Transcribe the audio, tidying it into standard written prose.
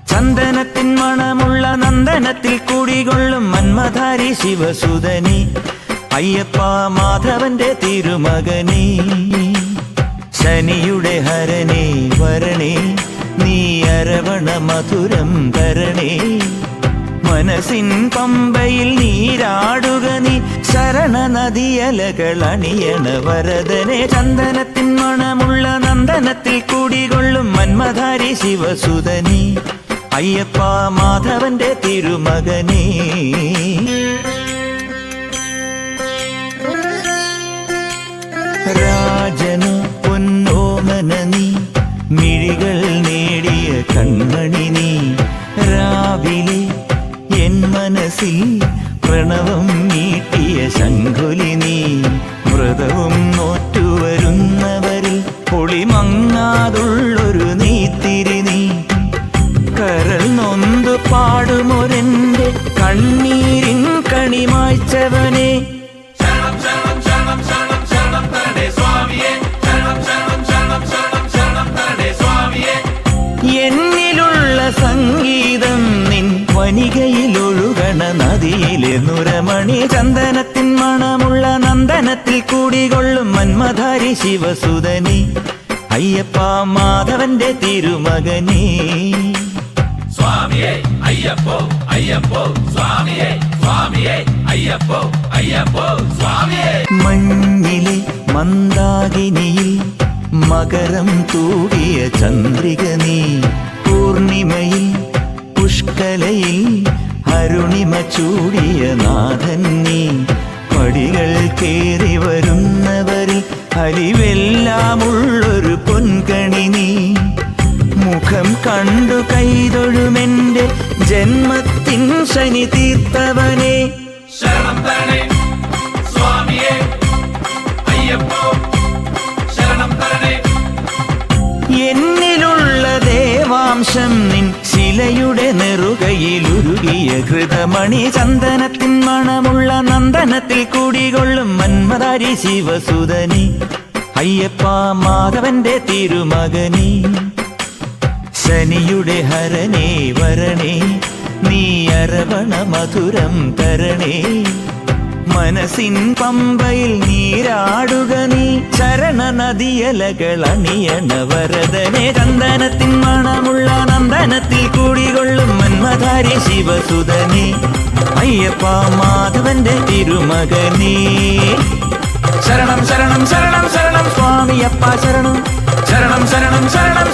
ചന്ദനത്തിൻ മണമുള്ള നന്ദനത്തിൽ കുടികൊള്ളും മന്മധാരി ശിവസുതനി അയ്യപ്പ മാധവന്റെ തിരുമകനേ. ശനിയുടെ ഹരനേ വരണേ, നീ അരവണ മധുരം തരണേ. മനസ്സിൻ പമ്പയിൽ നീരാടുക നീ, ശരണ നദിയലകൾ അണിയണ വരദനെ. ചന്ദനത്തിൻ മണമുള്ള നന്ദനത്തിൽ കുടികൊള്ളും മന്മധാരി ശിവസുതനി അയ്യപ്പ മാധവന്റെ തിരുമകനേ. രാജനു പൊന്നോമന നീ, മിഴികൾ നേടിയ കൺമണി നീ. രാവിലെ എൻ മനസ്സിൽ പ്രണവം നീട്ടിയ ശംഖുലി നീ. വ്രതവും നോറ്റുവരുന്നവരിൽ പൊളിമങ്ങാതുള്ളൊരു നീത്തിരി നീ. കരൾ നൊന്തു പാടുമൊരെന്റെ കണ്ണീരിൻ കണിമായ്ച്ചവനെ. എന്നിലുള്ള സംഗീതം നിൻ വനികയിലൊഴുകണ നദിയിലെ നുരമണി. ചന്ദനത്തിൻ മണമുള്ള നന്ദനത്തിൽ കൂടികൊള്ളും മന്മധാരി ശിവസുതനി അയ്യപ്പ മാധവന്റെ തിരുമകനേ. സ്വാമിയേ അയ്യപ്പോ അയ്യപ്പോ സ്വാമിയേ സ്വാമിയേ അയ്യപ്പോ അയ്യപ്പോ സ്വാമിയേ. മഞ്ഞിലെ മന്ദാകിനിയിൽ മകരം തൂകിയ ചന്ദ്രിക നീ. പൂർണിമയിൽ പുഷ്കലയിൽ അരുണിമ ചൂടിയ നാഥൻ നീ. പടികൾ കേറി വരുന്നവരിൽ അലിവെല്ലാമുള്ളൊരു പൊൻകണി നീ. മുഖം കണ്ടു കൈതൊഴുമെന്റെ ജന്മത്തിൻ ശനി തീർത്തവനെ. ശരണം തരണേ സ്വാമിയേ അയ്യപ്പോ ശരണം തരണേ. എന്നിലുള്ള ദേവാംശം നിൻ ശിലയുടെ നെറുകയിലുരുകിയ ഹൃതമണി. ചന്ദനത്തിൻ മണമുള്ള നന്ദനത്തിൽ കൂടികൊള്ളും മന്മധാരി ശിവസുതനി അയ്യപ്പ മാധവന്റെ തിരുമകനേ. ശനിയുടെ ഹരനേ വരണേ, നീ അരവണ മധുരം തരണേ. മനസ്സിൻ പമ്പയിൽ നീരാടുക നീ, ശരണ നദിയലകൾ അണിയണ വരദനെ. ചന്ദനത്തിൻ മണമുള്ള നന്ദനത്തിൽ കൂടികൊള്ളും മന്മധാരി ശിവസുതനി അയ്യപ്പ മാധവന്റെ തിരുമകനേ. ശരണം ശരണം ശരണം ശരണം സ്വാമിയപ്പ ശരണം. ശരണം ശരണം ശരണം ശരണം